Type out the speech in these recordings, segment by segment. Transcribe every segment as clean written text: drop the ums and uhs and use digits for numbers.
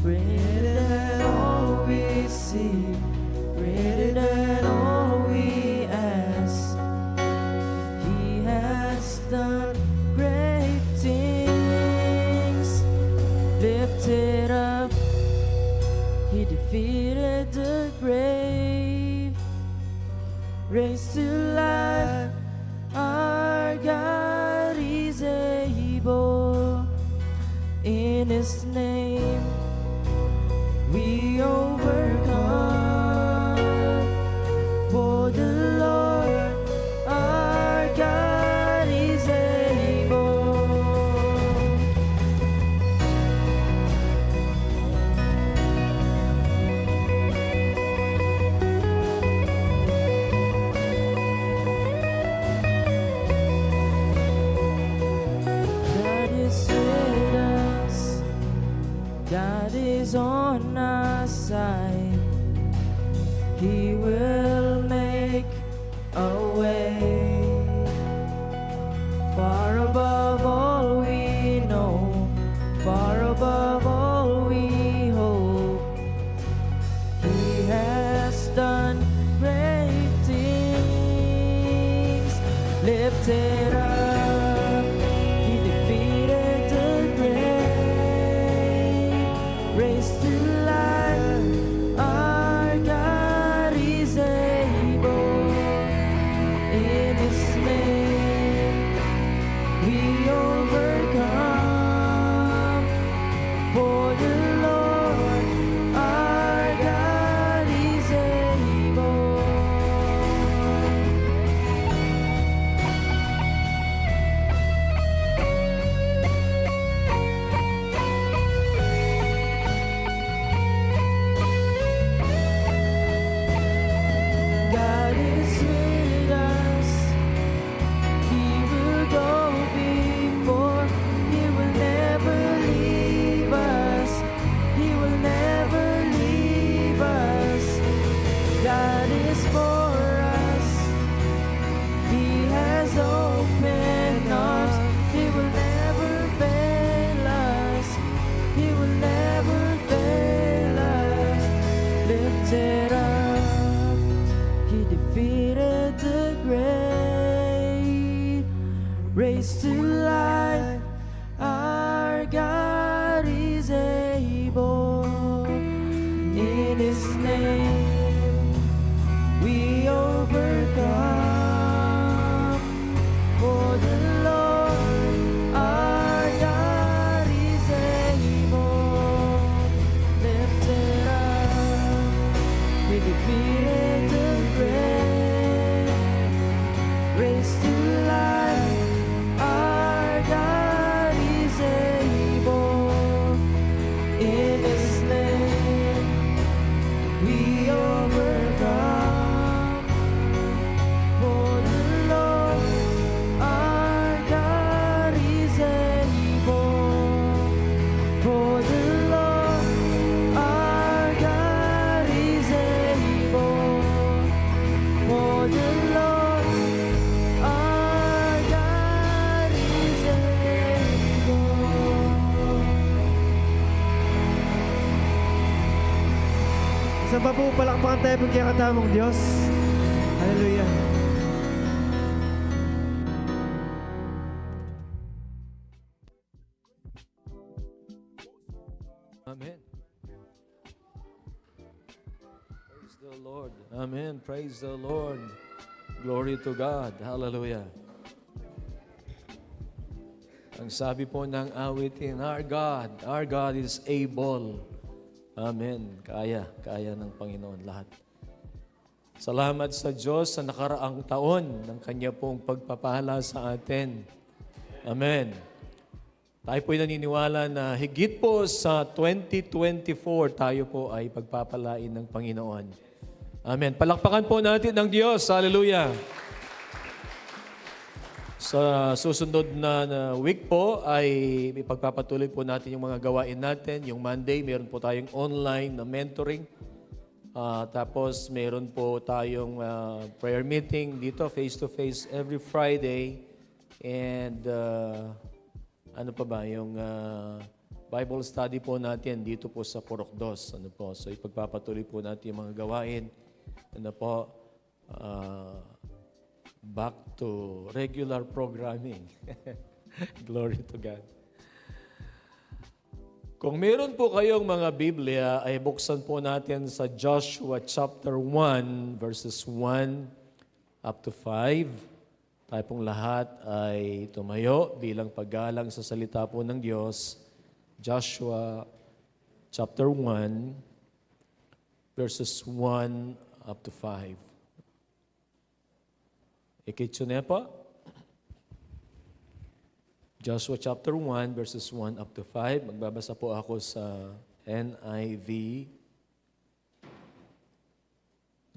greater than all we see, greater than all we ask. He has done great things. Lifted up, He defeated the grave, raised to life. Our God is able. In His name we overcome. For the Lord our God is able. God is with us. God is on our side. He will make a way. Far above all we know, far above all we hope. He has done great things. Lifted up, He defeated the grave, raised to life. Our God is able. In His name we overcome. For the Lord our God is able. God is with us. He will go before. He will never leave us. He will never leave us. God is for us. He has opened arms. He will never fail us. He will never fail us. Lifted up, He defeated the grave, raised to life. Our God is able. In His name we overcome. For the Lord our God is able. Lifted up, He defeated the grave, raised to life. Our God is able. In His name we overcome. For the Lord our God is able. For the Lord our God is able. For the Lord our God is able. Isang pa po palakpakan tayo pagkakatamang Diyos. Hallelujah. Amen. Praise the Lord. Amen. Praise the Lord. Glory to God. Hallelujah. Ang sabi po ng awitin, our God is able. Amen. Kaya ng Panginoon lahat. Salamat sa Diyos sa nakaraang taon ng Kanya pong pagpapala sa atin. Amen. Tayo po'y naniniwala na higit po sa 2024, tayo po ay pagpapalain ng Panginoon. Amen. Palakpakan po natin ng Diyos. Hallelujah. Sa susunod na week po ay ipagpapatuloy po natin yung mga gawain natin. Yung Monday, meron po tayong online na mentoring. Tapos meron po tayong prayer meeting dito, face-to-face every Friday. And ano pa ba? Yung Bible study po natin dito po sa Purokdos. Ano po? So ipagpapatuloy po natin yung mga gawain. Ano po? Back to regular programming. Glory to God. Kung meron po kayong mga Biblia, ay buksan po natin sa Joshua chapter 1, verses 1 up to 5. Tayo pong lahat ay tumayo bilang paggalang sa salita po ng Diyos. Joshua chapter 1, verses 1 up to 5. Ikitso niya po. Joshua chapter 1, verses 1 up to 5. Magbabasa po ako sa NIV.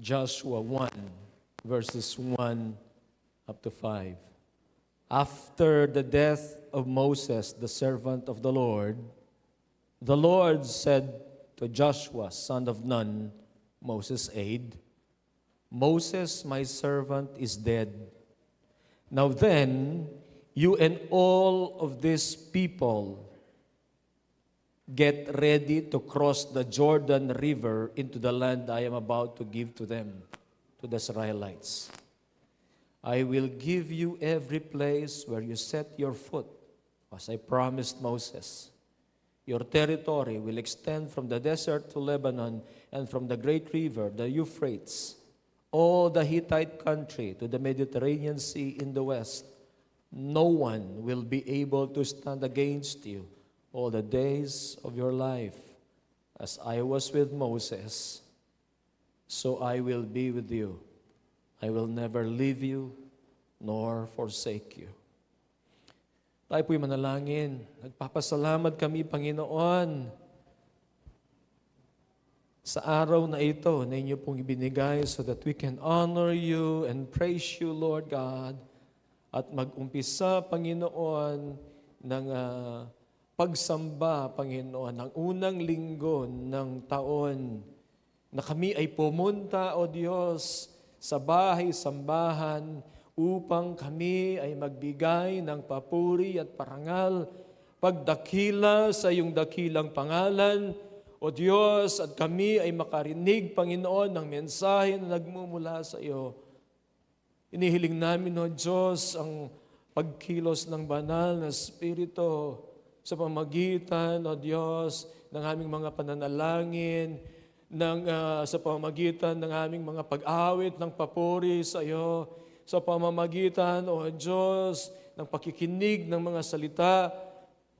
Joshua 1, verses 1 up to 5. After the death of Moses, the servant of the Lord said to Joshua, son of Nun, Moses' aide, Moses, my servant, is dead. Now then, you and all of these people get ready to cross the Jordan River into the land I am about to give to them, to the Israelites. I will give you every place where you set your foot, as I promised Moses. Your territory will extend from the desert to Lebanon and from the great river, the Euphrates, all the Hittite country to the Mediterranean Sea in the west. No one will be able to stand against you all the days of your life. As I was with Moses, so I will be with you. I will never leave you nor forsake you. Tayo po'y manalangin. Nagpapasalamat kami, Panginoon, sa araw na ito na inyo pong ibinigay so that we can honor you and praise you, Lord God, at mag-umpisa, Panginoon, ng pagsamba, Panginoon, ng unang linggo ng taon na kami ay pumunta, O Diyos, sa bahay-sambahan upang kami ay magbigay ng papuri at parangal, pagdakila sa iyong dakilang pangalan, O Diyos, at kami ay makarinig, Panginoon, ng mensahe na nagmumula sa iyo. Inihiling namin, O Diyos, ang pagkilos ng banal na Espiritu sa pamagitan, O Diyos, ng aming mga pananalangin, sa pamamagitan ng aming mga pag-awit ng papuri sa iyo, sa pamamagitan, O Diyos, ng pakikinig ng mga salita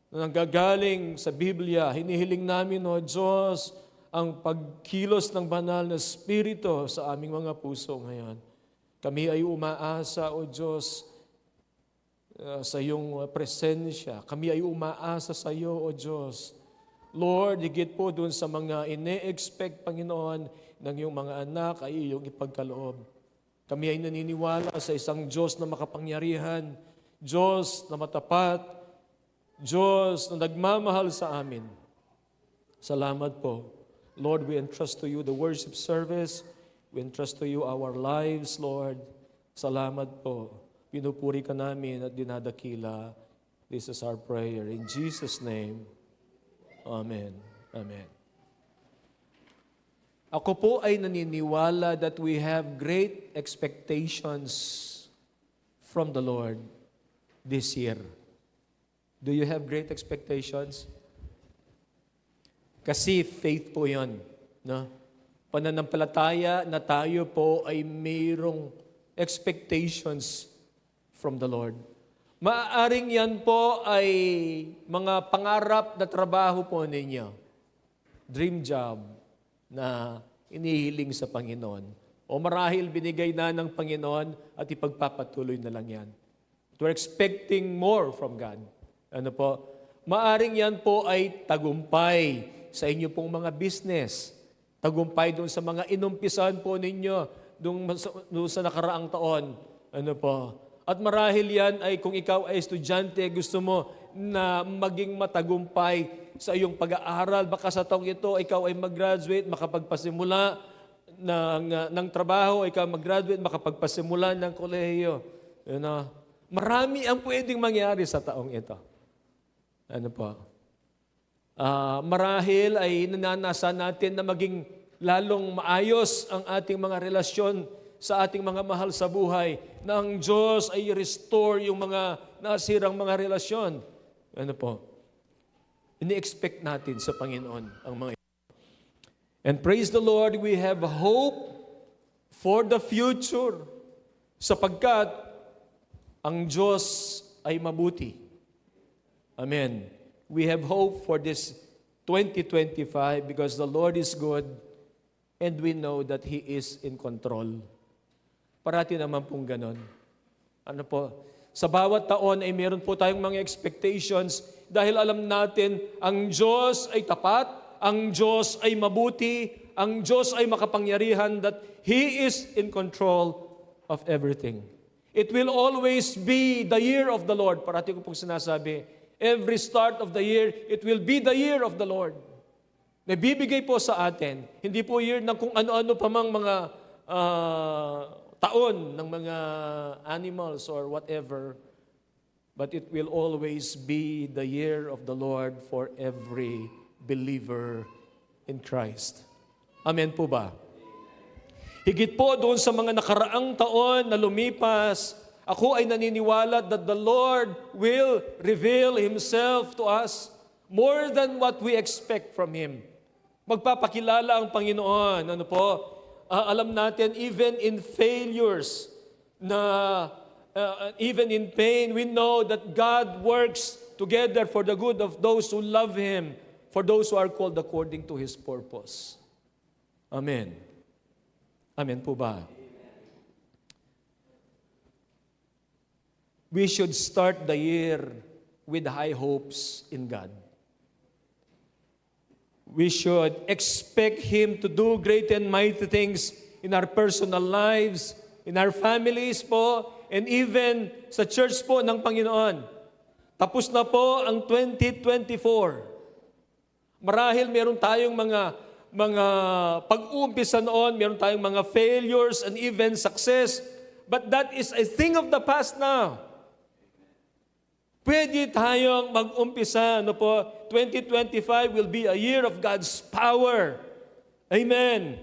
na nanggagaling sa Biblia. Hinihiling namin, O Diyos, ang pagkilos ng banal na Espiritu sa aming mga puso ngayon. Kami ay umaasa, O Diyos, sa iyong presensya. Kami ay umaasa sa iyo, O Diyos. Lord, higit po doon sa mga ine-expect, Panginoon, ng iyong mga anak ay iyong ipagkaloob. Kami ay naniniwala sa isang Diyos na makapangyarihan, Diyos na matapat, Diyos na nagmamahal sa amin. Salamat po. Lord, we entrust to you the worship service. We entrust to you our lives, Lord. Salamat po. Pinupuri ka namin at dinadakila. This is our prayer. In Jesus' name, Amen. Amen. Ako po ay naniniwala that we have great expectations from the Lord this year. Do you have great expectations? Kasi faith po yun. No? Pananampalataya na tayo po ay mayroong expectations from the Lord. Maaaring yan po ay mga pangarap na trabaho po ninyo. Dream job na inihiling sa Panginoon. O marahil binigay na ng Panginoon at ipagpapatuloy na lang yan. We're expecting more from God. Ano po? Maaring yan po ay tagumpay sa inyo pong mga business. Tagumpay doon sa mga inumpisahan po ninyo doon sa nakaraang taon. Ano po? At marahil yan ay kung ikaw ay estudyante, gusto mo na maging matagumpay sa iyong pag-aaral. Baka sa taong ito, ikaw ay mag-graduate, makapagpasimula ng trabaho, ikaw mag-graduate, makapagpasimula ng kolehiyo. You know? Marami ang pwedeng mangyari sa taong ito. Ano po? Marahil ay nananasa natin na maging lalong maayos ang ating mga relasyon sa ating mga mahal sa buhay, na ang Diyos ay restore yung mga nasirang mga relasyon. Ano po? Ini-expect natin sa Panginoon ang mga ito. And praise the Lord, we have hope for the future sapagkat ang Diyos ay mabuti. Amen. We have hope for this 2025 because the Lord is good and we know that He is in control. Parati naman pong ganon. Ano po? Sa bawat taon ay meron po tayong mga expectations dahil alam natin ang Diyos ay tapat, ang Diyos ay mabuti, ang Diyos ay makapangyarihan, that He is in control of everything. It will always be the year of the Lord. Parati ko pong sinasabi, every start of the year, it will be the year of the Lord. Nabibigay po sa atin, hindi po year ng kung ano-ano pa mang mga taon ng mga animals or whatever, but it will always be the year of the Lord for every believer in Christ. Amen po ba? Higit po doon sa mga nakaraang taon na lumipas, ako ay naniniwala that the Lord will reveal Himself to us more than what we expect from Him. Magpapakilala ang Panginoon. Ano po? Alam natin, even in failures, even in pain, we know that God works together for the good of those who love Him, for those who are called according to His purpose. Amen. Amen po ba? We should start the year with high hopes in God. We should expect Him to do great and mighty things in our personal lives, in our families po, and even sa church po ng Panginoon. Tapos na po ang 2024. Marahil meron tayong mga pag-uumpisa noon, meron tayong mga failures and even success, but that is a thing of the past now. Pwede tayong mag-umpisa, 2025 will be a year of God's power. Amen.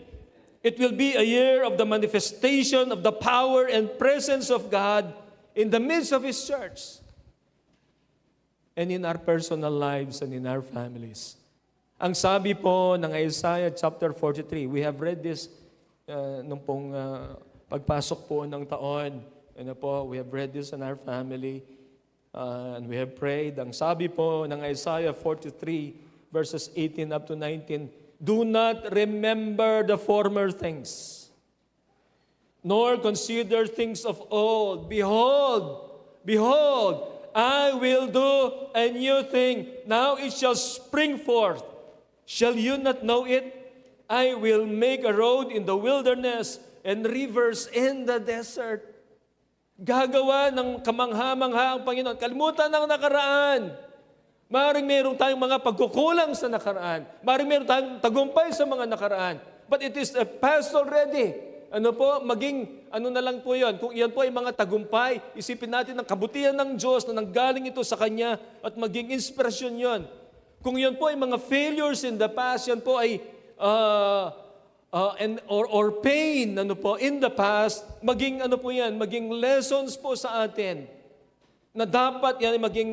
It will be a year of the manifestation of the power and presence of God in the midst of His church and in our personal lives and in our families. Ang sabi po ng Isaiah chapter 43, we have read this nung pong pagpasok po ng taon. We have read this in our family. And we have prayed. Ang sabi po ng Isaiah 43 verses 18 up to 19, do not remember the former things, nor consider things of old. Behold, I will do a new thing. Now it shall spring forth. Shall you not know it? I will make a road in the wilderness and rivers in the desert. Gagawa ng kamangha-mangha ang Panginoon. Kalimutan ng nakaraan. Maaaring meron tayong mga pagkukulang sa nakaraan. Maaaring meron tayong tagumpay sa mga nakaraan. But it is a past already. Maging na lang po yun. Kung yan po ay mga tagumpay, isipin natin ang kabutihan ng Diyos na nanggaling ito sa Kanya at maging inspirasyon yon. Kung yan po ay mga failures in the past, yan po ay or pain in the past, maging maging lessons po sa atin na dapat yan ay maging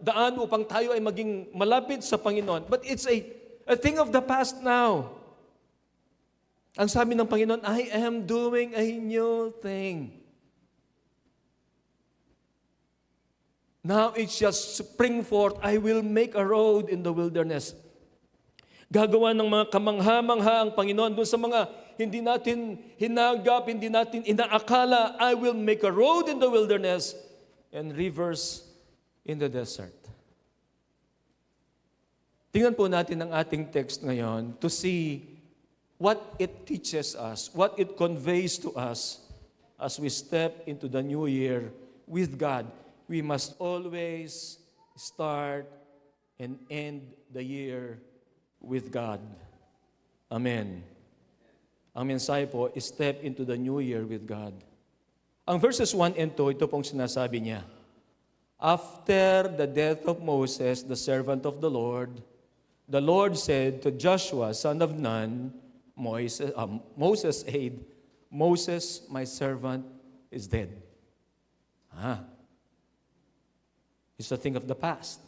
daan upang tayo ay maging malapit sa Panginoon. But it's a thing of the past now. Ang sabi ng Panginoon, I am doing a new thing. Now it shall spring forth, I will make a road in the wilderness. Gagawa ng mga kamangha-mangha ang Panginoon doon sa mga hindi natin hinagap, hindi natin inaakala. I will make a road in the wilderness and rivers in the desert. Tingnan po natin ang ating text ngayon to see what it teaches us, what it conveys to us as we step into the new year with God. We must always start and end the year with God. Amen. Ang mensahe po, step into the new year with God. Ang verses 1 and 2, ito pong sinasabi niya. After the death of Moses, the servant of the Lord, the Lord said to Joshua, son of Nun, Moses' aide, Moses, my servant, is dead. It's a thing of the past.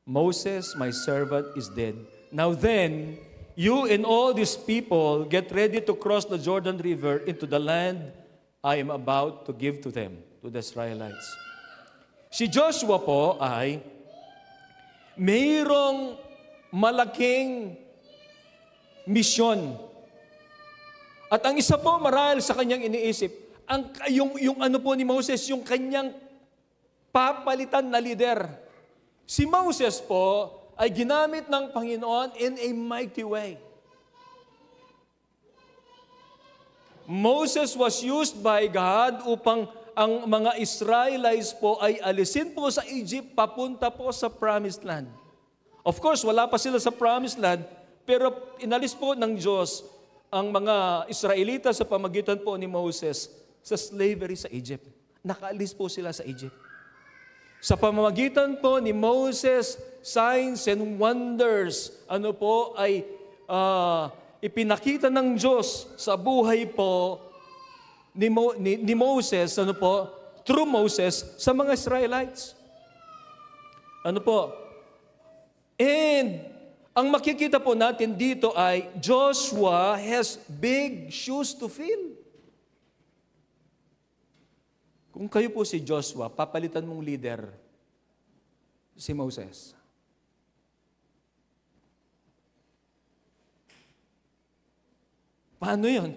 Moses, my servant, is dead. Now then, you and all these people get ready to cross the Jordan River into the land I am about to give to them, to the Israelites. Si Joshua po ay mayroong malaking misyon. At ang isa po marahil sa kanyang iniisip, yung ano po ni Moses, yung kanyang papalitan na leader. Si Moses po ay ginamit ng Panginoon in a mighty way. Moses was used by God upang ang mga Israelites po ay alisin po sa Egypt papunta po sa Promised Land. Of course, wala pa sila sa Promised Land, pero inalis po ng Diyos ang mga Israelita sa pamagitan po ni Moses sa slavery sa Egypt. Nakaalis po sila sa Egypt. Sa pamamagitan po ni Moses, signs and wonders, ay ipinakita ng Diyos sa buhay po ni Moses, through Moses, sa mga Israelites. And ang makikita po natin dito ay Joshua has big shoes to fill. Kung kayo po si Joshua, papalitan mong leader si Moses. Paano yun?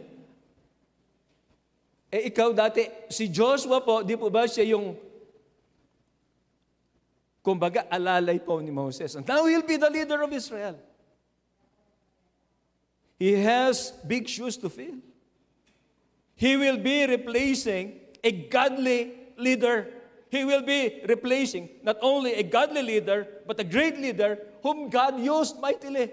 Ikaw dati, si Joshua po, di po ba siya yung, kumbaga, alalay po ni Moses. And now he'll be the leader of Israel. He has big shoes to fill. He will be replacing a godly leader. He will be replacing not only a godly leader, but a great leader whom God used mightily.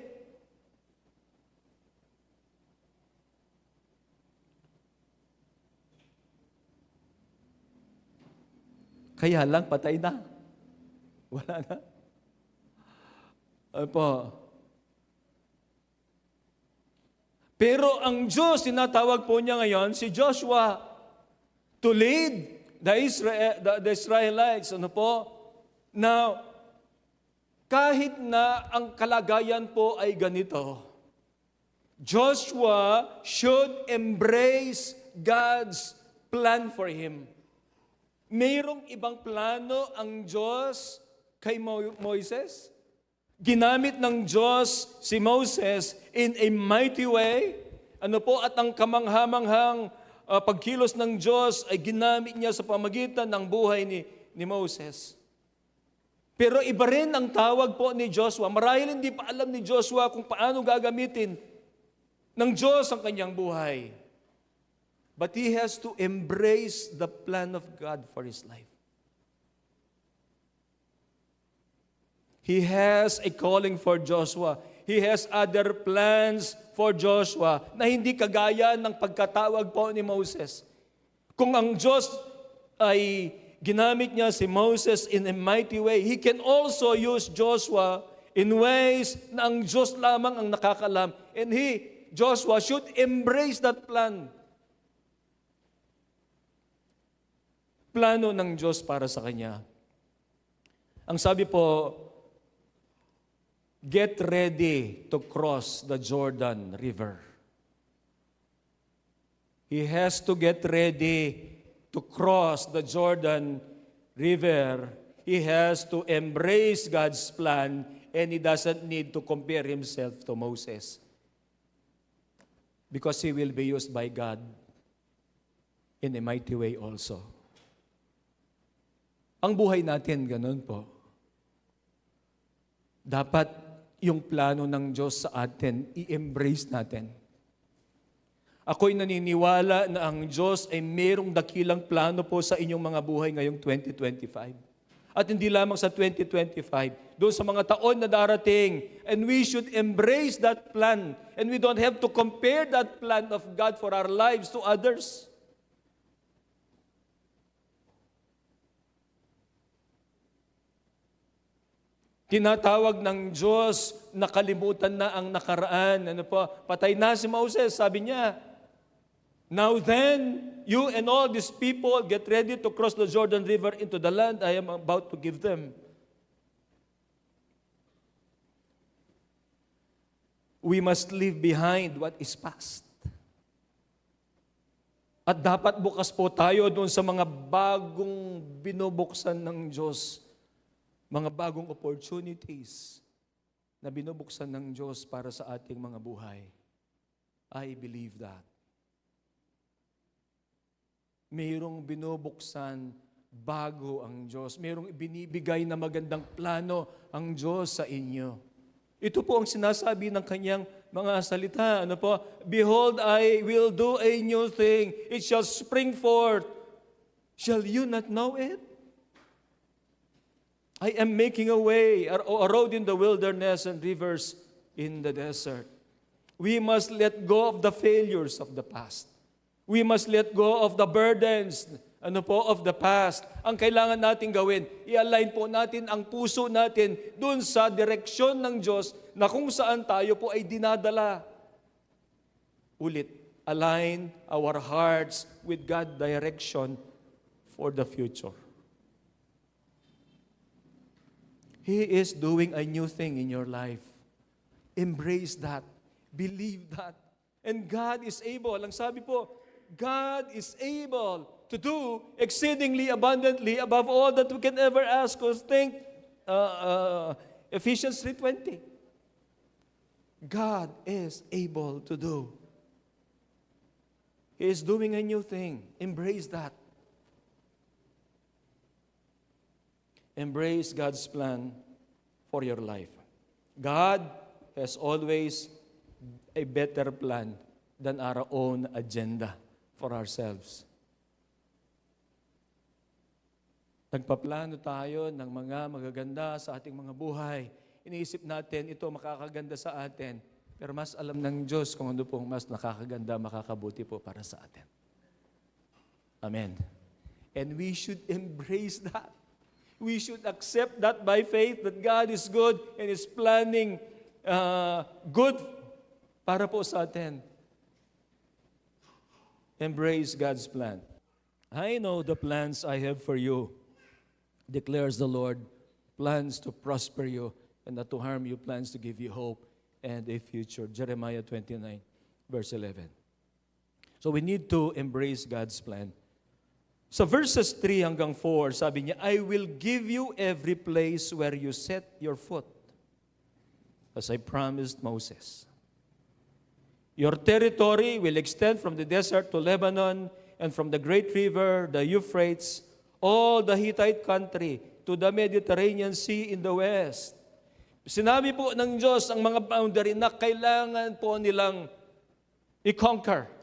Kaya lang, patay na. Wala na. Pero ang Diyos, tinatawag po niya ngayon, si Joshua, to lead the Israelites. Now, kahit na ang kalagayan po ay ganito, Joshua should embrace God's plan for him. Mayroong ibang plano ang Diyos kay Moises. Ginamit ng Diyos si Moses in a mighty way. At ang kamanghamanghang pagkilos ng Diyos ay ginamit niya sa pamagitan ng buhay ni Moses. Pero iba rin ang tawag po ni Joshua. Marahil hindi pa alam ni Joshua kung paano gagamitin ng Diyos ang kanyang buhay. But he has to embrace the plan of God for his life. He has a calling for Joshua. He has other plans for Joshua na hindi kagaya ng pagkatawag po ni Moses. Kung ang Diyos ay ginamit niya si Moses in a mighty way, He can also use Joshua in ways na ang Diyos lamang ang nakakalam. And Joshua, should embrace that plan. Plano ng Diyos para sa kanya. Ang sabi po, get ready to cross the Jordan River. He has to get ready to cross the Jordan River. He has to embrace God's plan, and he doesn't need to compare himself to Moses. Because he will be used by God in a mighty way also. Ang buhay natin, ganun po. Dapat yung plano ng Diyos sa atin, i-embrace natin. Ako'y naniniwala na ang Diyos ay mayroong dakilang plano po sa inyong mga buhay ngayong 2025. At hindi lamang sa 2025, doon sa mga taon na darating. And we should embrace that plan. And we don't have to compare that plan of God for our lives to others. Tinatawag ng Diyos, nakalimutan na ang nakaraan. Ano po? Patay na si Moses, sabi niya. Now then, you and all these people get ready to cross the Jordan River into the land I am about to give them. We must leave behind what is past. At dapat bukas po tayo doon sa mga bagong binubuksan ng Diyos. Mga bagong opportunities na binubuksan ng Diyos para sa ating mga buhay. I believe that. Mayroong binubuksan bago ang Diyos. Mayroong binibigay na magandang plano ang Diyos sa inyo. Ito po ang sinasabi ng kanyang mga salita. Ano po? Behold, I will do a new thing. It shall spring forth. Shall you not know it? I am making a way, a road in the wilderness and rivers in the desert. We must let go of the failures of the past. We must let go of the burdens, of the past. Ang kailangan natin gawin, i-align po natin ang puso natin dun sa direksyon ng Diyos na kung saan tayo po ay dinadala. Ulit, align our hearts with God's direction for the future. He is doing a new thing in your life. Embrace that. Believe that. And God is able. Ang sabi po, God is able to do exceedingly abundantly above all that we can ever ask or think. Ephesians 3:20. God is able to do. He is doing a new thing. Embrace that. Embrace God's plan for your life. God has always a better plan than our own agenda for ourselves. Nagpaplano tayo ng mga magaganda sa ating mga buhay. Iniisip natin, ito makakaganda sa atin. Pero mas alam ng Diyos kung ano pong mas nakakaganda, makakabuti po para sa atin. Amen. And we should embrace that. We should accept that by faith that God is good and is planning good para po sa atin. Embrace God's plan. I know the plans I have for you, declares the Lord, plans to prosper you and not to harm you, plans to give you hope and a future. Jeremiah 29, verse 11. So we need to embrace God's plan. Sa verses 3 hanggang 4, sabi niya, I will give you every place where you set your foot, as I promised Moses. Your territory will extend from the desert to Lebanon and from the great river, the Euphrates, all the Hittite country, to the Mediterranean Sea in the west. Sinabi po ng Diyos ang mga boundary na kailangan po nilang i-conquer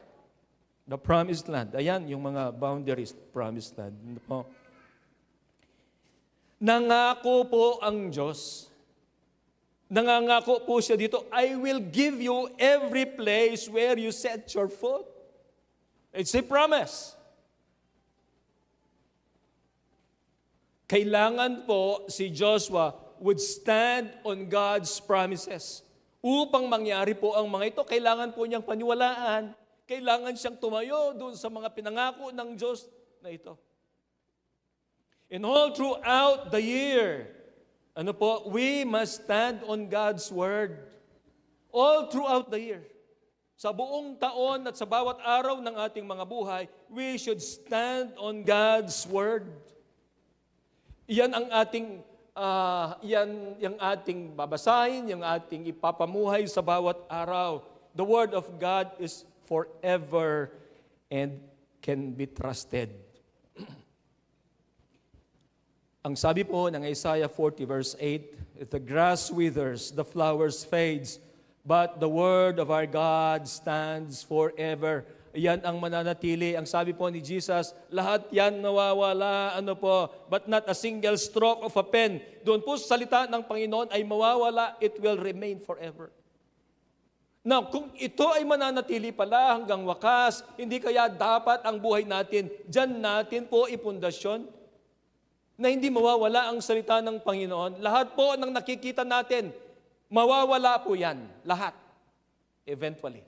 the promised land. Ayan, yung mga boundaries, promised land. Nangako po ang Diyos. Nangangako po siya dito, I will give you every place where you set your foot. It's a promise. Kailangan po si Joshua would stand on God's promises. Upang mangyari po ang mga ito, kailangan po niyang paniwalaan. Kailangan siyang tumayo doon sa mga pinangako ng Diyos na ito. And all throughout the year, we must stand on God's word. All throughout the year. Sa buong taon at sa bawat araw ng ating mga buhay, we should stand on God's word. Yan ang ating yung ating babasahin, yung ating ipapamuhay sa bawat araw. The word of God is forever and can be trusted. Ang sabi po ng Isaiah 40 verse 8, the grass withers, the flowers fades, but the word of our God stands forever. Yan ang mananatili. Ang sabi po ni Jesus, lahat yan nawawala, but not a single stroke of a pen. Doon po sa salita ng Panginoon ay mawawala, it will remain forever. Now, kung ito ay mananatili pala hanggang wakas, hindi kaya dapat ang buhay natin, dyan natin po ipundasyon? na hindi mawawala ang salita ng Panginoon. Lahat po ng nakikita natin, mawawala po yan. Lahat. Eventually.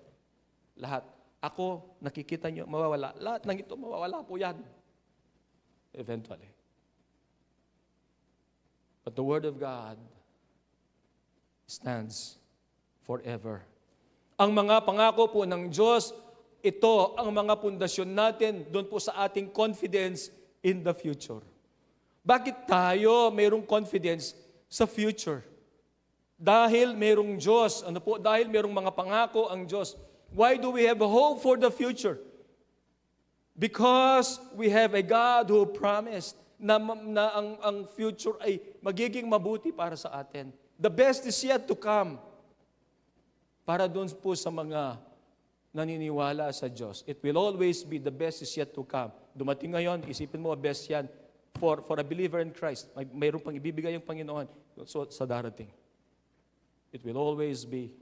Lahat. Ako, nakikita nyo, mawawala. Lahat ng ito, mawawala po yan. Eventually. But the Word of God stands forever. Ang mga pangako po ng Diyos, ito ang mga pundasyon natin doon po sa ating confidence in the future. Bakit tayo mayroong confidence sa future? Dahil mayroong Diyos. Ano po? Dahil mayroong mga pangako ang Diyos. Why do we have hope for the future? Because we have a God who promised na ang future ay magiging mabuti para sa atin. The best is yet to come. Para doon po sa mga naniniwala sa Diyos. It will always be the best is yet to come. Dumating ngayon, isipin mo, best yan for a believer in Christ. Mayroon pang ibibigay ang Panginoon sa darating. It will always be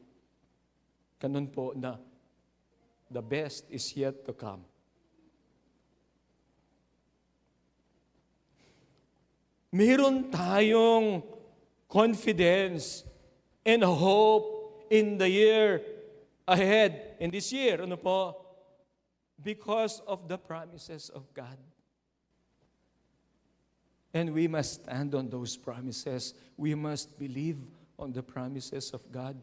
ganun po na the best is yet to come. Meron tayong confidence and hope in the year ahead. In this year, ano po? Because of the promises of God. And we must stand on those promises. We must believe on the promises of God.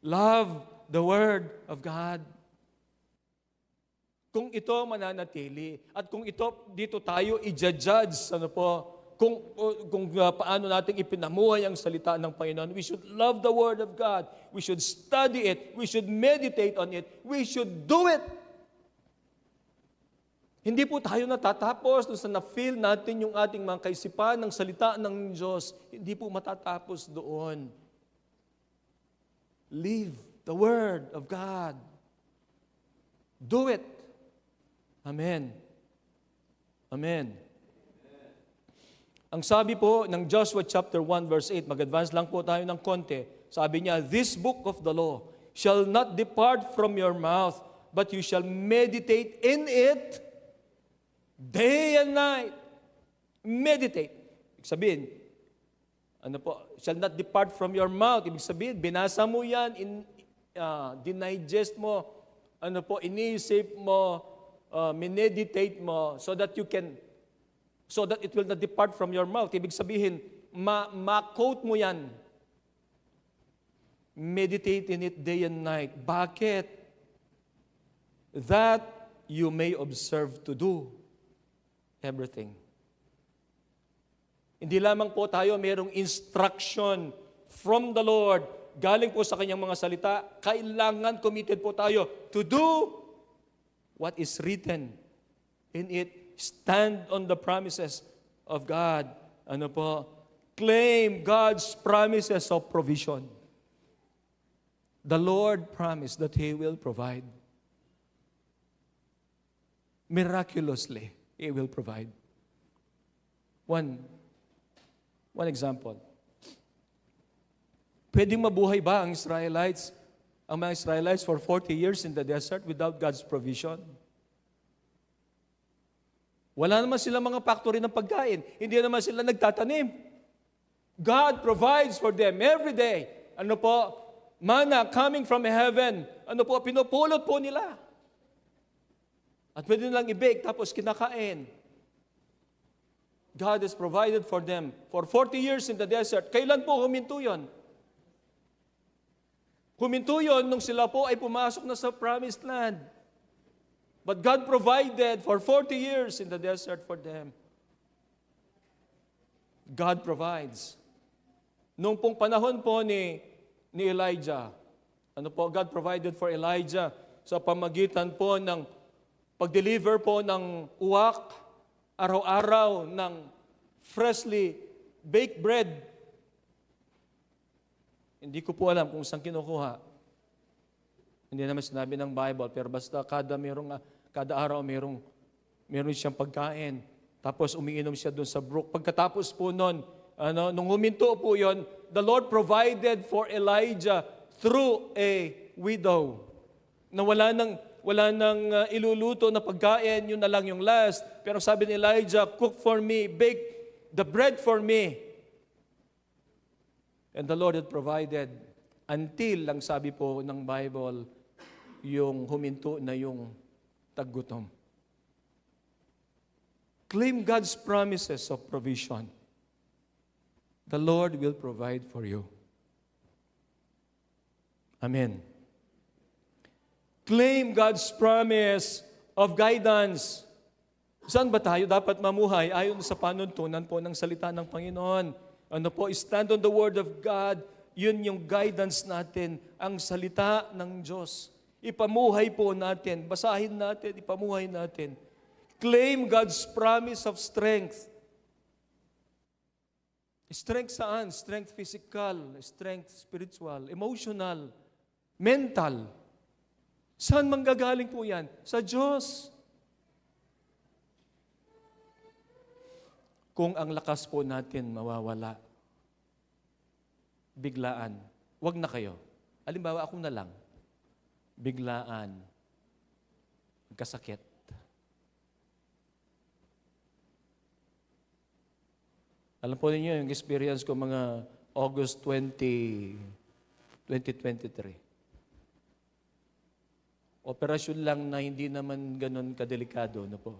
Love the Word of God. Kung ito mananatili, at kung ito dito tayo i-judge, ano po, kung paano natin ipinamuhay ang salita ng Panginoon, we should love the Word of God. We should study it. We should meditate on it. We should do it. Hindi po tayo natatapos doon sa na-feel natin yung ating mga kaisipan ng salita ng Diyos. Hindi po matatapos doon. Live the Word of God. Do it. Amen. Amen. Ang sabi po ng Joshua chapter 1 verse 8, mag-advance lang po tayo ng konti. Sabi niya, "This book of the law shall not depart from your mouth, but you shall meditate in it day and night." Meditate. Ibig sabihin, ano po, shall not depart from your mouth. Ibig sabihin, binasa mo yan, dinigest mo, ano po, iniisip mo, mineditate mo, so that it will not depart from your mouth. Ibig sabihin, ma-quote mo yan. Meditate in it day and night. Bakit? That you may observe to do everything. Hindi lamang po tayo mayroong instruction from the Lord, galing po sa kanyang mga salita, kailangan committed po tayo to do what is written in it. Stand on the promises of God. Ano po? Claim God's promises of provision. The Lord promised that He will provide. Miraculously, He will provide. One example. Pwedeng mabuhay ba ang mga Israelites for 40 years in the desert without God's provision? Wala naman silang mga factory ng pagkain. Hindi naman sila nagtatanim. God provides for them every day. Ano po? Manna coming from heaven. Ano po? Pinupulot po nila. At pwede nilang i-bake tapos kinakain. God has provided for them for 40 years in the desert. Kailan po huminto yun? Huminto yun nung sila po ay pumasok na sa promised land. But God provided for 40 years in the desert for them. God provides. Nung pong panahon po ni Elijah, ano po, God provided for Elijah sa pamagitan po ng pag-deliver po ng uwak, araw-araw ng freshly baked bread. Hindi ko po alam kung saan kinukuha. Hindi naman sinabi ng Bible, pero basta kada araw meron siyang pagkain. Tapos umiinom siya doon sa brook. Pagkatapos po noon, nung huminto po yon, the Lord provided for Elijah through a widow. Na wala nang iluluto na pagkain, yun na lang yung last. Pero sabi ni Elijah, cook for me, bake the bread for me. And the Lord had provided until, lang sabi po ng Bible, yung huminto na yung taggutom. Claim God's promises of provision. The Lord will provide for you. Amen. Claim God's promise of guidance. Saan ba tayo dapat mamuhay? Ayon sa panuntunan po ng salita ng Panginoon. Ano po, stand on the Word of God. Yun yung guidance natin, ang salita ng Diyos. Ipamuhay po natin, basahin natin, ipamuhay natin. Claim God's promise of strength. Strength saan? Strength physical, strength spiritual, emotional, mental. Saan manggagaling po yan? Sa Diyos. Kung ang lakas po natin mawawala, biglaan, wag na kayo. Halimbawa, ako na lang, biglaan, kasakit. Alam po ninyo, yung experience ko mga August 2023. Operasyon lang na hindi naman ganun kadelikado, no po.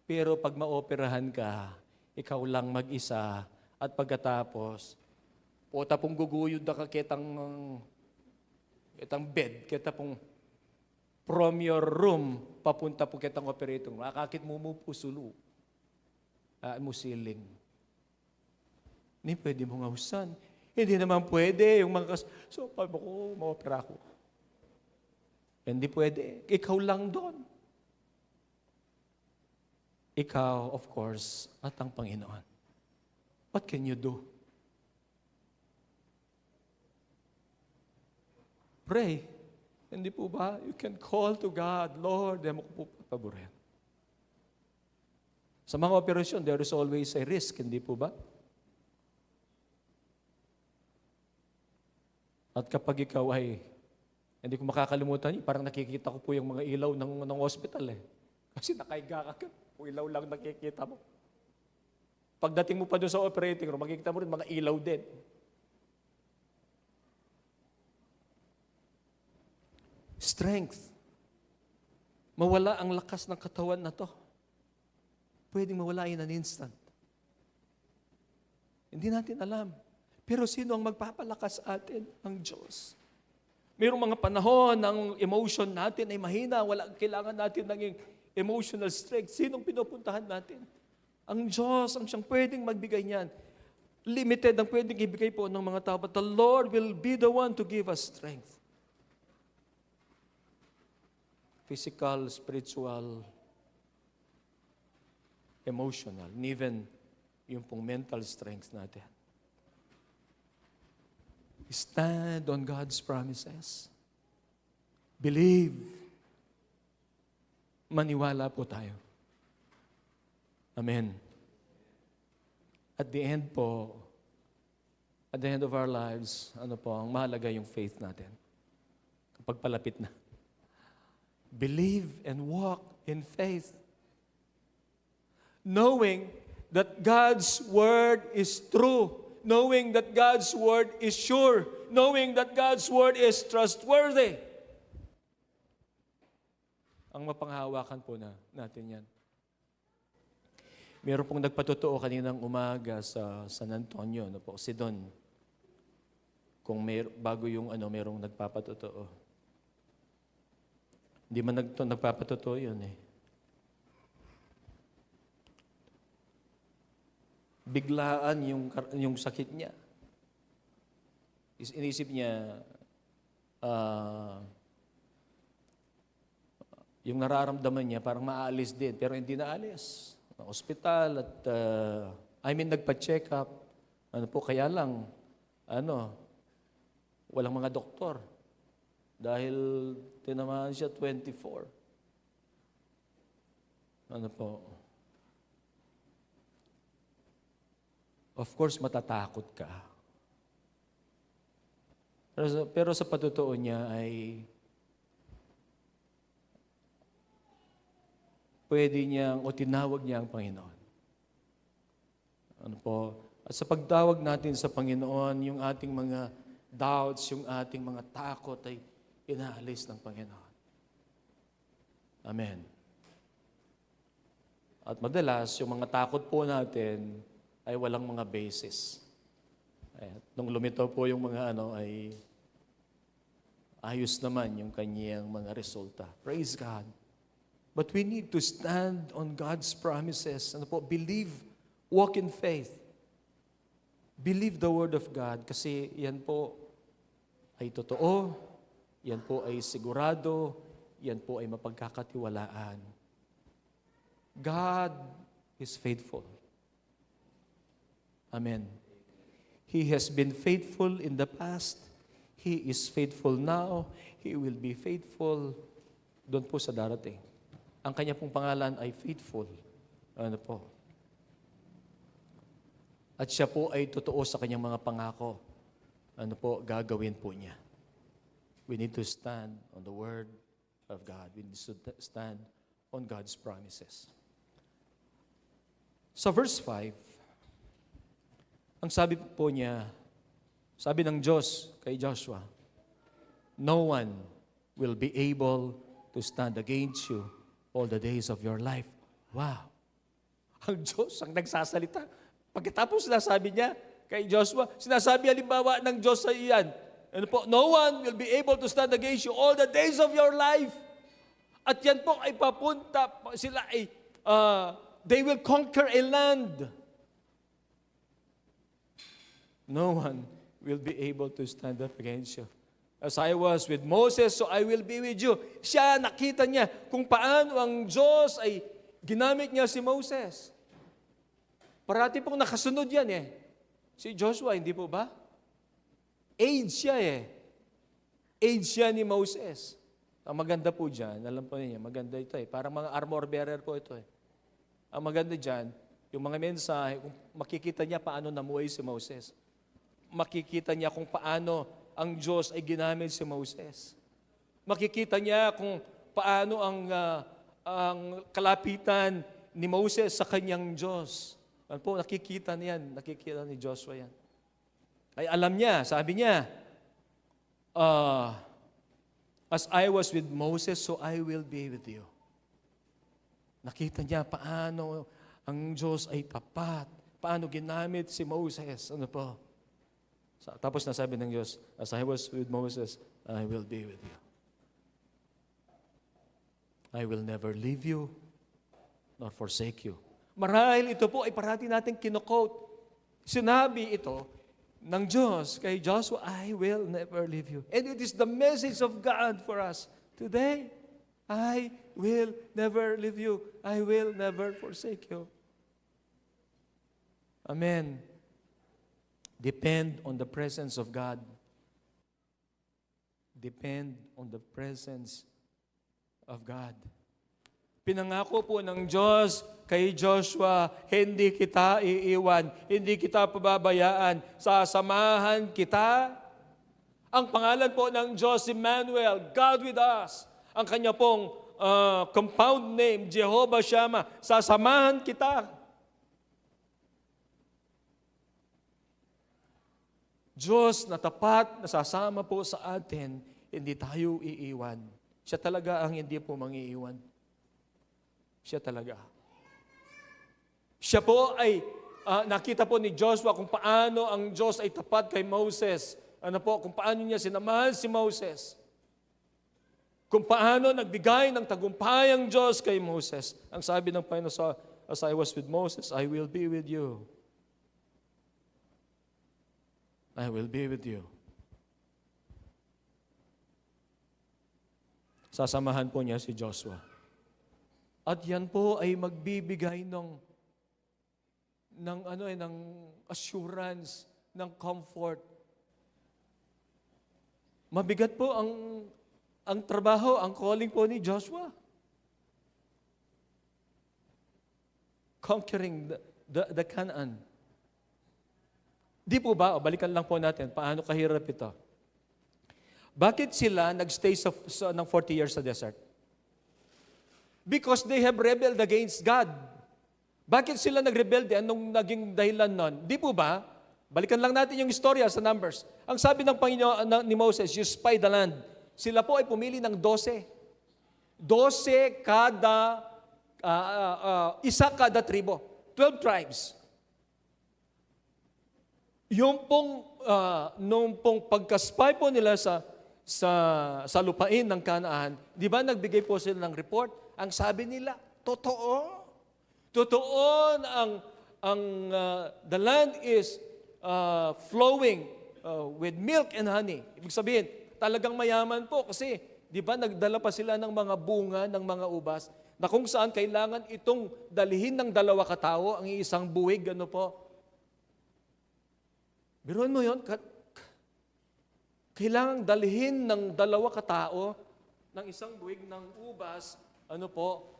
Pero pag maoperahan ka, ikaw lang mag-isa, at pagkatapos, o tapong guguyod na ka kitang bed, kita pong from your room, papunta po kitang operator. Makakakit mo po sulo. Mo ceiling. Hindi pwede mong ahusan. Hindi naman pwede. Yung mga so, paano ko, ma-opera ko. Hindi pwede. Ikaw lang doon. Ikaw, of course, at ang Panginoon. What can you do? Pray. Hindi po ba? You can call to God, Lord, di mo ko po paborin. Sa mga operasyon, there is always a risk, hindi po ba? At kapag ikaw ay, hindi ko makakalimutan, parang nakikita ko po yung mga ilaw ng hospital eh. Kasi nakaiga ka, ilaw lang nakikita mo. Pagdating mo pa doon sa operating room, makikita mo rin mga ilaw din. Strength. Mawala ang lakas ng katawan na to. Pwedeng mawala in an instant. Hindi natin alam. Pero sino ang magpapalakas atin? Ang Diyos. Mayroong mga panahon ng emotion natin ay mahina. Kailangan natin ng emotional strength. Sinong pinupuntahan natin? Ang Diyos ang siyang pwedeng magbigay niyan. Limited ang pwedeng ibigay po ng mga tao. But the Lord will be the one to give us strength. Physical, spiritual, emotional, and even yung pong mental strength natin. Stand on God's promises. Believe. Maniwala po tayo. Amen. At the end po, at the end of our lives, ano po, ang mahalaga yung faith natin. Kapag palapit na. Believe and walk in faith. Knowing that God's word is true. Knowing that God's word is sure. Knowing that God's word is trustworthy. Ang mapanghawakan po natin yan. Meron pong nagpatotoo kaninang umaga sa San Antonio, no po, si Don. Kung bago yung merong nagpapatotoo. Hindi man nagpapatotoo yun eh. Biglaan yung sakit niya. Inisip niya, yung nararamdaman niya parang maalis din, pero hindi naalis. Sa ospital at, nagpa-check up. Kaya lang, walang mga doktor. Dahil tinamaan siya 24. Of course, matatakot ka. Pero sa patotoo niya ay pwede niyang o tinawag niya ang Panginoon. Ano po? At sa pagtawag natin sa Panginoon, yung ating mga doubts, yung ating mga takot ay inaalis ng Panginoon. Amen. At madalas, yung mga takot po natin ay walang mga basis. At nung lumitaw po yung mga ay ayos naman yung kanyang mga resulta. Praise God. But we need to stand on God's promises. Ano po? Believe, walk in faith. Believe the Word of God kasi yan po ay totoo, yan po ay sigurado, yan po ay mapagkakatiwalaan. God is faithful. Amen. He has been faithful in the past. He is faithful now. He will be faithful doon po sa darating. Ang kanya pong pangalan ay faithful. Ano po? At siya po ay totoo sa kanyang mga pangako. Ano po, gagawin po niya. We need to stand on the Word of God. We need to stand on God's promises. Sa verse 5, ang sabi po niya, sabi ng Diyos kay Joshua, no one will be able to stand against you all the days of your life. Wow! Ang Diyos ang nagsasalita. Pagkatapos sinasabi niya kay Joshua, sinasabi halimbawa ng Diyos sa iyan, ano po, no one will be able to stand against you all the days of your life. At yan po ay papunta, sila ay, they will conquer a land. No one will be able to stand up against you. As I was with Moses, so I will be with you. Siya, nakita niya kung paano ang Diyos ay ginamit niya si Moses. Parati pong nakasunod yan eh. Si Joshua, hindi po ba? Age siya eh. Age siya ni Moses. Ang maganda po dyan, alam po niya, maganda ito eh. Parang mga armor bearer po ito eh. Ang maganda dyan, yung mga mensahe, kung makikita niya paano namuhay si Moses. Makikita niya kung paano ang Diyos ay ginamit si Moses. Makikita niya kung paano ang kalapitan ni Moses sa kanyang Diyos. Ano po, nakikita ni Joshua yan. Ay alam niya, sabi niya, as I was with Moses, so I will be with you. Nakita niya paano ang Diyos ay tapat, paano ginamit si Moses. Ano po? Tapos nasabi ng Diyos, as I was with Moses, I will be with you. I will never leave you, nor forsake you. Marahil ito po ay parati natin kinoquote. Sinabi ito ng Diyos kay Joshua, I will never leave you. And it is the message of God for us today. I will never leave you. I will never forsake you. Amen. Depend on the presence of God. Depend on the presence of God. Pinangako po ng Diyos kay Joshua, hindi kita iiwan, hindi kita pababayaan, sasamahan kita. Ang pangalan po ng Diyos, Emmanuel, God with us. Ang kanya pong compound name, Jehovah Shammah, sasamahan kita. Diyos na tapat, nasasama po sa atin, hindi tayo iiwan. Siya talaga ang hindi po mangiiwan. Siya talaga. Siya po ay nakita po ni Joshua kung paano ang Diyos ay tapat kay Moses. Ano po, kung paano niya sinamahan si Moses. Kung paano nagbigay ng tagumpay ang Diyos kay Moses. Ang sabi ng Panginoon, as I was with Moses, I will be with you. I will be with you. Sasamahan po niya si Joshua. At yan po ay magbibigay ng assurance, ng comfort. Mabigat po ang trabaho, ang calling po ni Joshua. Conquering the Canaan. Di po ba, balikan lang po natin, paano kahirap ito? Bakit sila nagstay ng 40 years sa desert? Because they have rebelled against God. Bakit sila nagrebelde? Anong naging dahilan nun? Di po ba? Balikan lang natin yung istorya sa Numbers. Ang sabi ng Panginoon ni Moses, you spy the land. Sila po ay pumili ng 12. 12 kada, isa kada tribo. 12 tribes. Yung pong, nung pong pagka-spy po nila sa lupain ng Kanaan, di ba nagbigay po sila ng report? Ang sabi nila, totoo. Totoo na the land is flowing with milk and honey. Ibig sabihin, talagang mayaman po kasi, di ba, nagdala pa sila ng mga bunga, ng mga ubas, na kung saan kailangan itong dalihin ng 2 katao, ang isang buwig, ano po. Biruan mo yun, kailangan dalihin ng 2 katao, ng isang buwig ng ubas, ano po.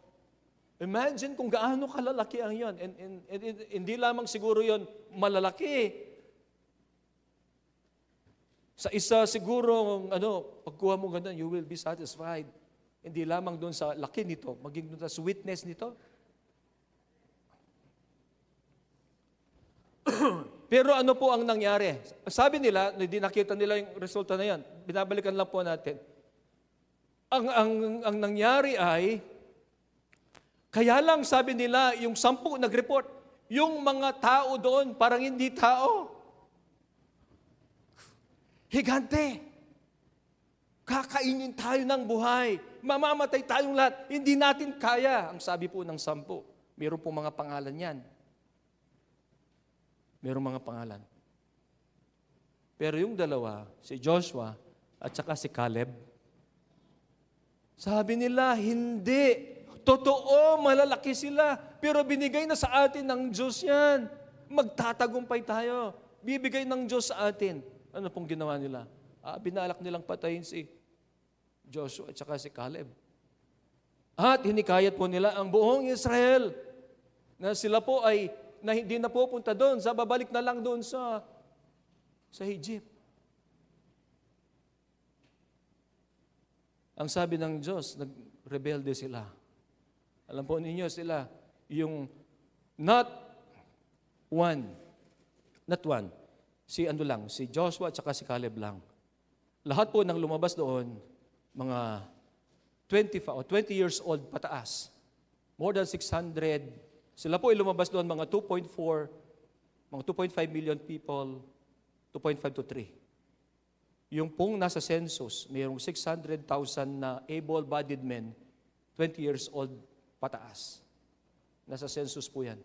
Imagine kung gaano kalalaki ang yon. And hindi lamang siguro yon malalaki. Sa isa siguro, pagkuha mo ganun, you will be satisfied. Hindi lamang doon sa laki nito, maging doon sa sweetness nito. Pero ano po ang nangyari? Sabi nila, hindi nakita nila yung resulta na yan. Binabalikan lang po natin. Ang nangyari ay, kaya lang sabi nila, yung 10 nag-report, yung mga tao doon parang hindi tao. Higante. Kakainin tayo ng buhay. Mamamatay tayong lahat. Hindi natin kaya. Ang sabi po ng 10. Meron po mga pangalan yan. Meron mga pangalan. Pero yung 2, si Joshua at saka si Caleb, sabi nila, hindi. Totoo, malalaki sila. Pero binigay na sa atin ng Diyos yan. Magtatagumpay tayo. Bibigay ng Diyos sa atin. Ano pong ginawa nila? Binalak nilang patayin si Joshua at saka si Caleb. At hinikayat po nila ang buong Israel na sila po ay na hindi na pupunta doon, babalik na lang doon sa Egypt. Ang sabi ng Diyos, nagrebelde sila. Alam po ninyo sila, yung not one, si Joshua at saka si Caleb lang. Lahat po nang lumabas doon, mga 20 years old pataas. More than 600. Sila po ay lumabas doon, mga 2.5 million people, 2.5 to 3. Yung pong nasa census, mayroong 600,000 na able-bodied men, 20 years old pataas. Nasa census po yan.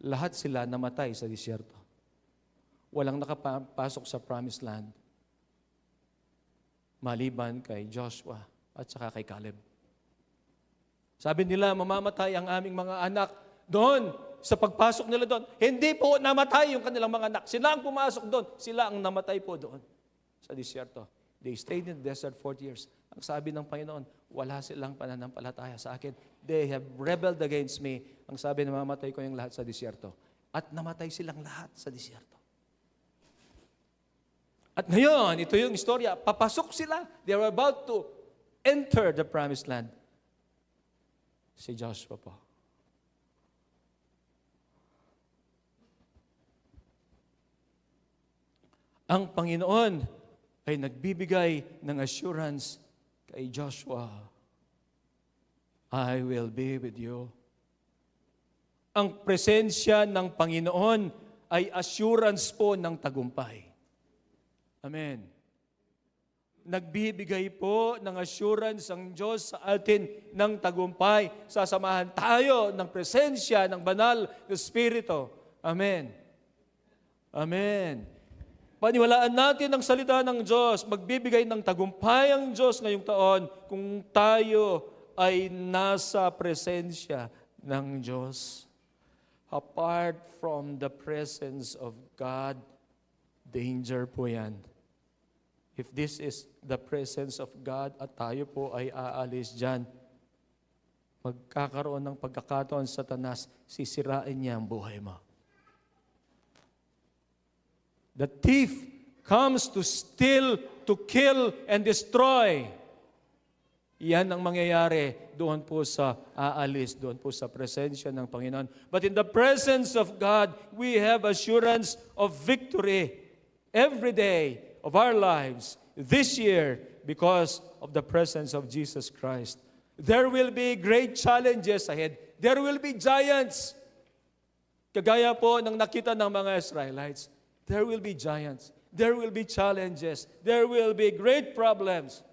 Lahat sila namatay sa disyerto. Walang nakapasok sa promised land. Maliban kay Joshua at saka kay Caleb. Sabi nila, mamamatay ang aming mga anak doon, sa pagpasok nila doon. Hindi po namatay yung kanilang mga anak. Sila ang pumasok doon. Sila ang namatay po doon sa disyerto. They stayed in the desert 40 years. Ang sabi ng Panginoon, wala silang pananampalataya sa akin. They have rebelled against me. Ang sabi na mamatay ko yung lahat sa disyerto. At namatay silang lahat sa disyerto. At ngayon, ito yung istorya. Papasok sila. They are about to enter the promised land. Si Joshua po. Ang Panginoon ay nagbibigay ng assurance kay Joshua. I will be with you. Ang presensya ng Panginoon ay assurance po ng tagumpay. Amen. Nagbibigay po ng assurance ang Diyos sa atin ng tagumpay. Sasamahan tayo ng presensya ng banal na Espiritu. Amen. Amen. Paniwalaan natin ang salita ng Diyos. Magbibigay ng tagumpay ang Diyos ngayong taon kung tayo ay nasa presensya ng Diyos. Apart from the presence of God, danger po yan. If this is the presence of God at tayo po ay aalis dyan, magkakaroon ng pagkakataon sa Satanas, sisirain niya ang buhay mo. The thief comes to steal, to kill, and destroy. Yan ang mangyayari doon po sa aalis, doon po sa presensya ng Panginoon. But in the presence of God, we have assurance of victory every day of our lives this year because of the presence of Jesus Christ. There will be great challenges ahead. There will be giants. Kagaya po ng nakita ng mga Israelites, there will be giants. There will be challenges. There will be great problems.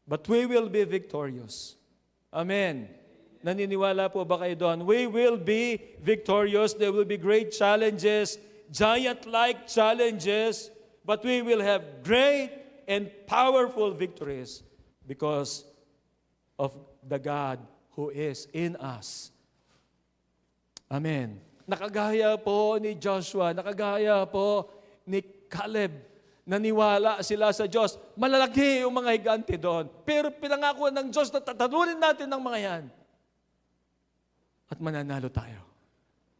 But we will be victorious. Amen. Naniniwala po ba kayo doon? We will be victorious. There will be great challenges, giant-like challenges, but we will have great and powerful victories because of the God who is in us. Amen. Nakagaya po ni Joshua, nakagaya po ni Caleb. Naniwala sila sa Diyos. Malalaki yung mga higante doon. Pero pinangako ng Diyos na tatalunin natin ng mga yan. At mananalo tayo.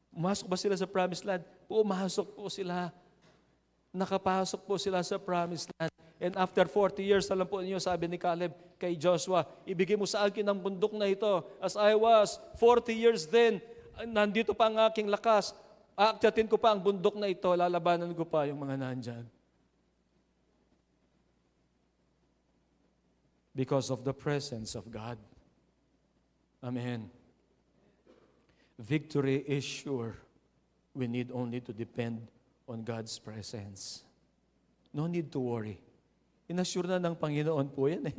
Pumasok ba sila sa promised land? Pumasok po sila. Nakapasok po sila sa promised land. And after 40 years, alam po ninyo, sabi ni Caleb kay Joshua, ibigay mo sa akin ang bundok na ito. As I was 40 years then, nandito pa ang aking lakas. Aakyatin ko pa ang bundok na ito. Lalabanan ko pa yung mga nandyan. Because of the presence of God. Amen. Victory is sure. We need only to depend on God's presence. No need to worry. Inassure na ng Panginoon po yan eh.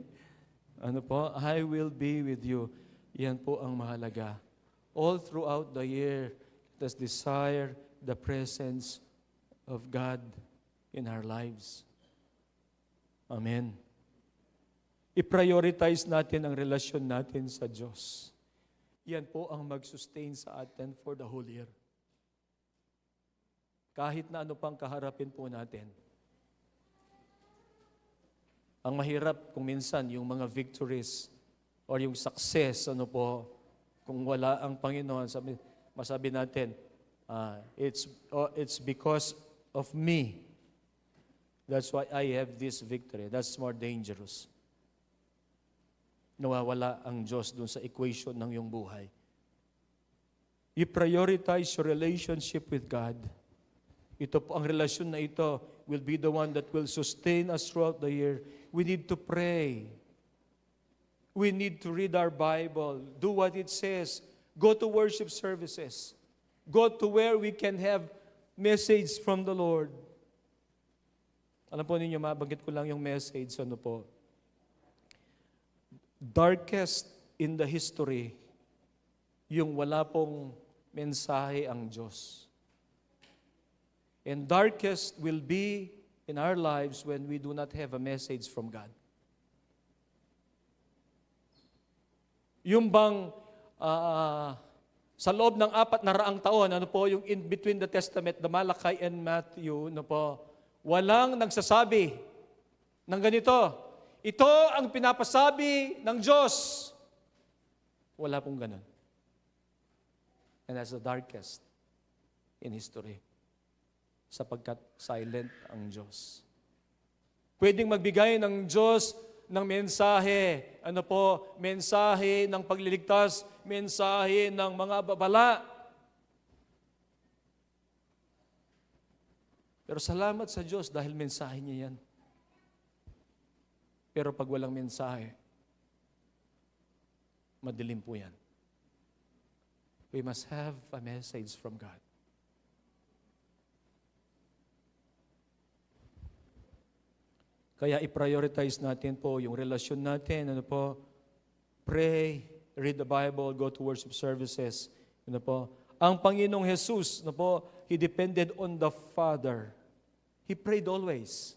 Ano po? I will be with you. Yan po ang mahalaga. All throughout the year, let us desire the presence of God in our lives. Amen. I-prioritize natin ang relasyon natin sa Diyos. Yan po ang mag-sustain sa atin for the whole year. Kahit na ano pang kaharapin po natin. Ang mahirap kung minsan yung mga victories or yung success, ano po, kung wala ang Panginoon, masabi natin, it's because of me. That's why I have this victory. That's more dangerous. Nawawala ang Diyos dun sa equation ng iyong buhay. You prioritize your relationship with God. Ito po, ang relasyon na ito will be the one that will sustain us throughout the year. We need to pray. We need to read our Bible. Do what it says. Go to worship services. Go to where we can have message from the Lord. Alam po ninyo, mabanggit ko lang yung message, ano po. Darkest in the history, yung wala pong mensahe ang Diyos. And darkest will be in our lives when we do not have a message from God. Yung bang sa loob ng 400 taon, ano po, yung in between the Testament, the Malachi and Matthew, ano po, walang nagsasabi ng ganito. Ito ang pinapasabi ng Diyos. Wala pong ganun. And that's the darkest in history. Sapagkat silent ang Diyos. Pwedeng magbigay ng Diyos ng mensahe. Ano po? Mensahe ng pagliligtas, mensahe ng mga babala. Pero salamat sa Diyos dahil mensahe niya yan. Pero pag walang mensahe, madilim po yan. We must have a message from God. Kaya i-prioritize natin po yung relasyon natin. Ano po? Pray, read the Bible, go to worship services. Ano po? Ang Panginoong Jesus, ano po, He depended on the Father. He prayed always.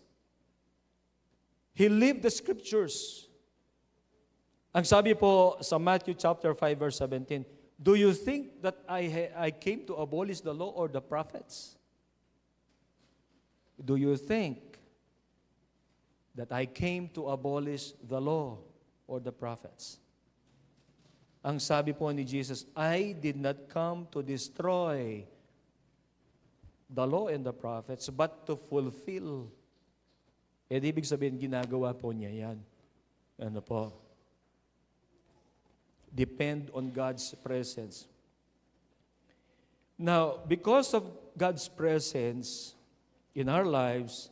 He lived the Scriptures. Ang sabi po sa Matthew chapter 5 verse 17, do you think that I came to abolish the law or the prophets? Do you think that I came to abolish the law or the prophets? Ang sabi po ni Jesus, I did not come to destroy the law and the prophets, but to fulfill. Ibig sabihin, ginagawa po niya yan. Ano po? Depend on God's presence. Now, because of God's presence in our lives,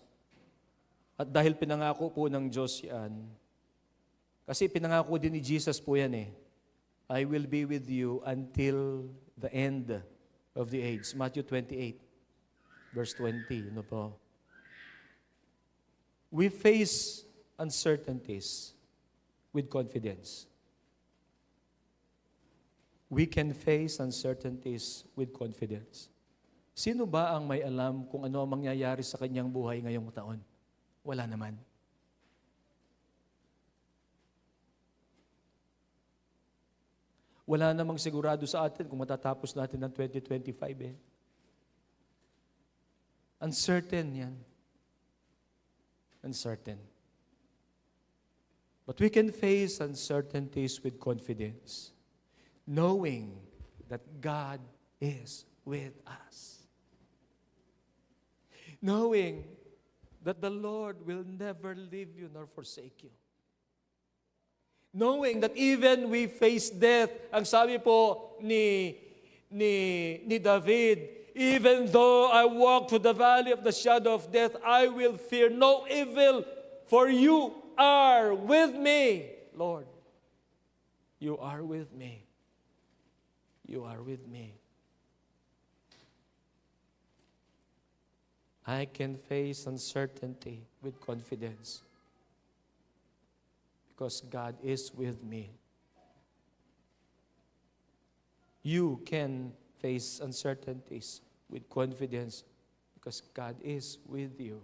at dahil pinangako po ng Diyos yan, kasi pinangako din ni Jesus po yan eh, I will be with you until the end of the age. Matthew 28, verse 20. Ano po? We face uncertainties with confidence. We can face uncertainties with confidence. Sino ba ang may alam kung ano ang mangyayari sa kanyang buhay ngayong taon? Wala naman. Wala namang sigurado sa atin kung matatapos natin ng 2025 eh. Uncertain yan. Uncertain. But we can face uncertainties with confidence, knowing that God is with us. Knowing that the Lord will never leave you nor forsake you. Knowing that even we face death, ang sabi po ni David, even though I walk through the valley of the shadow of death, I will fear no evil, for you are with me, Lord. You are with me. You are with me. I can face uncertainty with confidence because God is with me. You can face uncertainties with confidence because God is with you.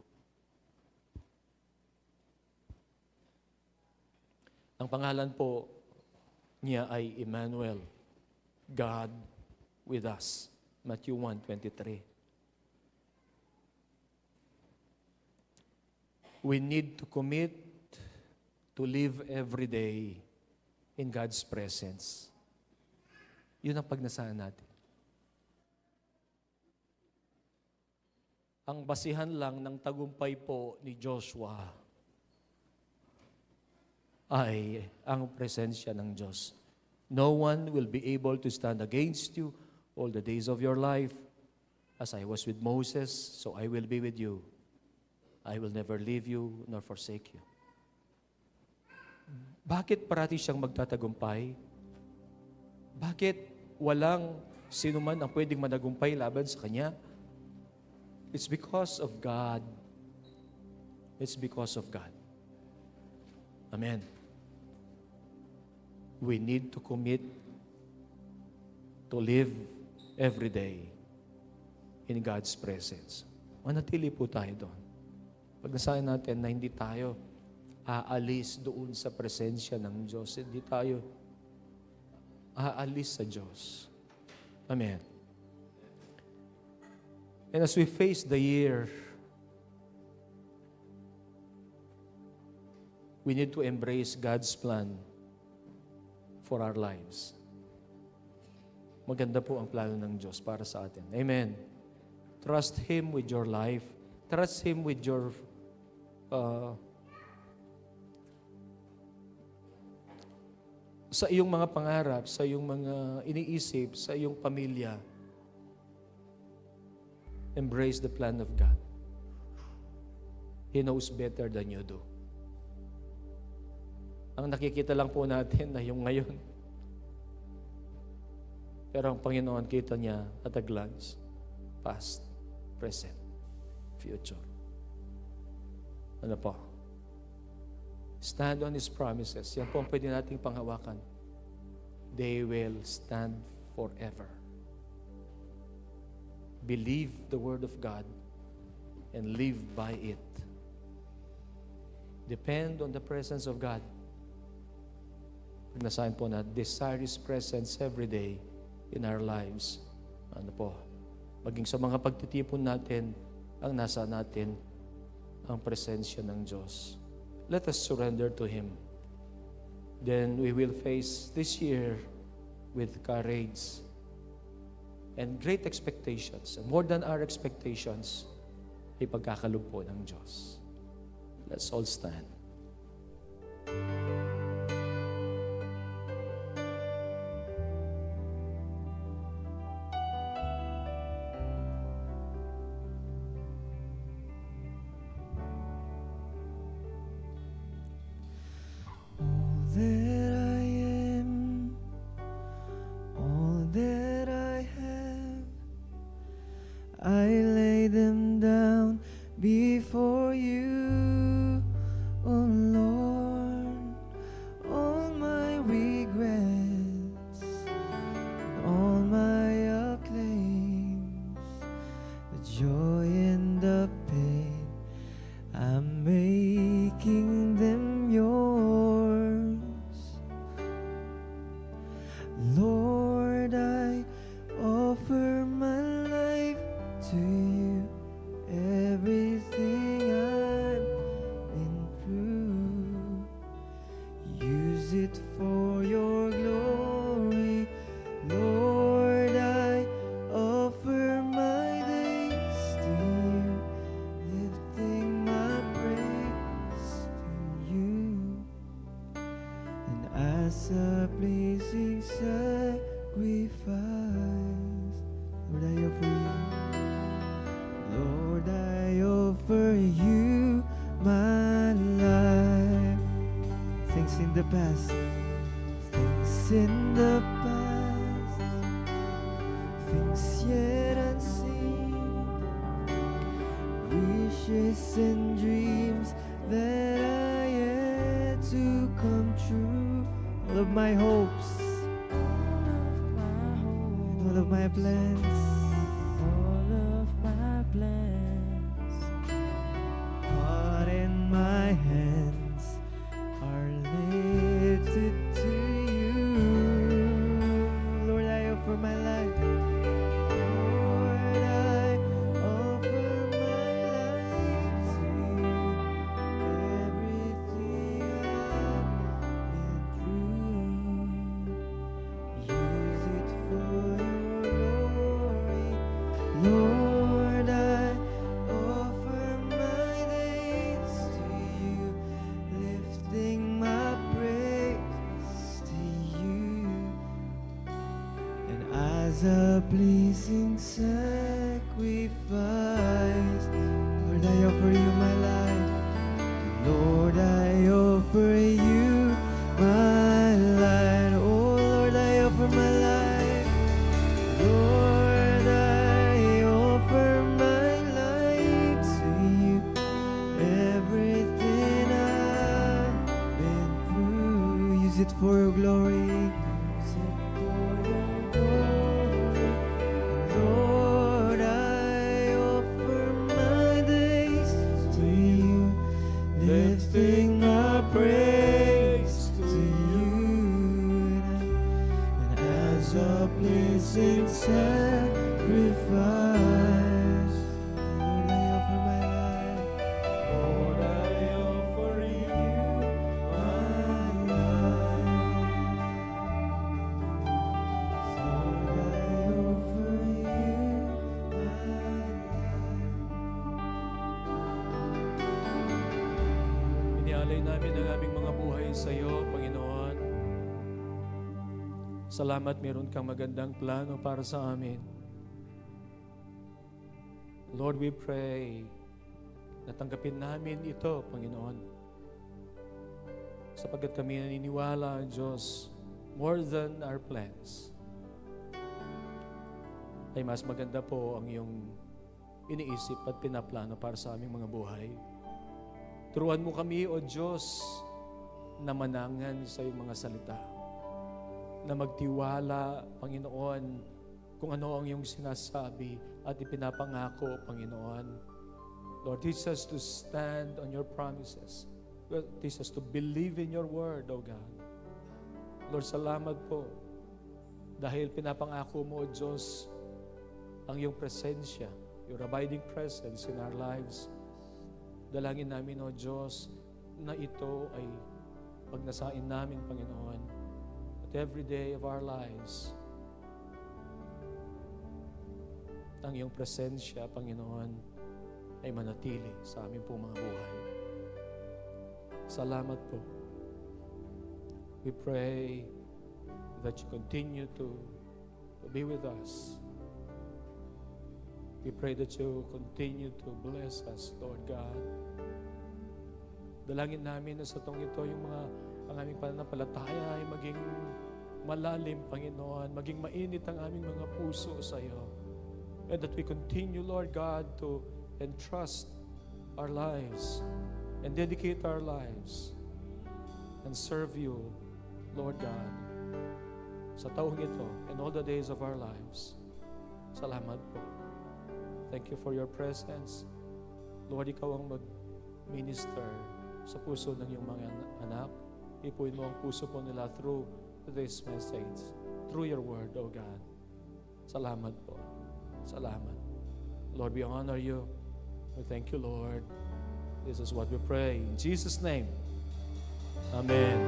Ang pangalan po niya ay Emmanuel, God with us. Matthew 1:23. We need to commit to live every day in God's presence. Yun ang pagnasahan natin. Ang basihan lang ng tagumpay po ni Joshua ay ang presensya ng Diyos. No one will be able to stand against you all the days of your life. As I was with Moses, so I will be with you. I will never leave you nor forsake you. Bakit parati siyang magtatagumpay? Bakit walang sino man ang pwedeng managumpay laban sa Kanya? It's because of God. It's because of God. Amen. We need to commit to live every day in God's presence. Manatili po tayo doon. Pag nasahin natin na hindi tayo aalis doon sa presensya ng Diyos, hindi tayo aalis sa Diyos. Amen. And as we face the year, we need to embrace God's plan for our lives. Maganda po ang plano ng Diyos para sa atin. Amen. Trust Him with your life. Trust Him with your sa iyong mga pangarap, sa iyong mga iniisip, sa iyong pamilya. Embrace the plan of God. He knows better than you do. Ang nakikita lang po natin na yung ngayon. Pero ang Panginoon, kita niya at a glance. Past, present, future. Ano po? Stand on His promises. Yan po ang pwede nating panghawakan. They will stand forever. Believe the Word of God and live by it. Depend on the presence of God. Pagnasahin po na desire His presence every day in our lives. Ano po? Maging sa mga pagtitipon natin, ang nasa natin, ang presensya ng Diyos. Let us surrender to Him. Then we will face this year with courage and great expectations. And more than our expectations, ay pagkakaloob po ng Diyos. Let's all stand. you, oh Lord, all my regrets, all my acclaims, the joy and the pain, I'm making them yours. Lord, I offer my life to you, everything I've been through. Use it for your glory. Lord, I offer my days to you, lifting my praise to you. And as a pleasing sacrifice, Lord, I offer you. Lord, I offer you my life. Things in the past, things in the past, things yet unseen, wishes and dreams that are yet to come true. All of my hopes, and all of my plans, All of my plans, heart and my hands are lifted to you. Lord, I offer my life. Lord, I offer my life to you. Everything I've been through, use it for your glory. Lord, I offer my days to you, lifting my praise to you. And as a pleasing sacrifice, Lord, I offer you my life. Lord, I offer you my life. Oh, Lord, I offer my life. Lord, I offer my life to you. Everything I've been through, use it for your glory. Use it for your glory. Lord, I offer my days to you, lifting my praise to you. And as a pleasing sacrifice, Lord, I offer my life. Lord, I offer you my life. Lord, I offer you my life. Inialay namin ang aming mga buhay sa iyo, Panginoon. Salamat meron kang magandang plano para sa amin. Lord, we pray na tanggapin namin ito, Panginoon. Sapagkat kami naniniwala, Diyos, more than our plans, ay mas maganda po ang iyong iniisip at pinaplano para sa aming mga buhay. Turuan mo kami, O Diyos, na manangan sa iyong mga salita. Na magtiwala, Panginoon, kung ano ang iyong sinasabi at ipinapangako, Panginoon. Lord, teach us to stand on your promises. Lord, teach us to believe in your word, O God. Lord, salamat po. Dahil pinapangako mo, O Diyos, ang iyong presensya, your abiding presence in our lives. Dalangin namin, O Diyos, na ito ay pagnasain namin, Panginoon, at every day of our lives, ang iyong presensya, Panginoon, ay manatili sa aming pong mga buhay. Salamat po. We pray that you continue to be with us. We pray that you continue to bless us, Lord God. Dalangin namin na sa tong ito, ang aming pananampalataya ay maging malalim, Panginoon, maging mainit ang aming mga puso sa iyo. And that we continue, Lord God, to entrust our lives and dedicate our lives and serve you, Lord God, sa taong ito and all the days of our lives. Salamat po. Thank you for your presence. Lord, ikaw ang mag-minister sa puso ng iyong mga anak. Ipuin mo ang puso po nila through this message, through your word, O God. Salamat po. Salamat. Lord, we honor you. We thank you, Lord. This is what we pray. In Jesus' name. Amen.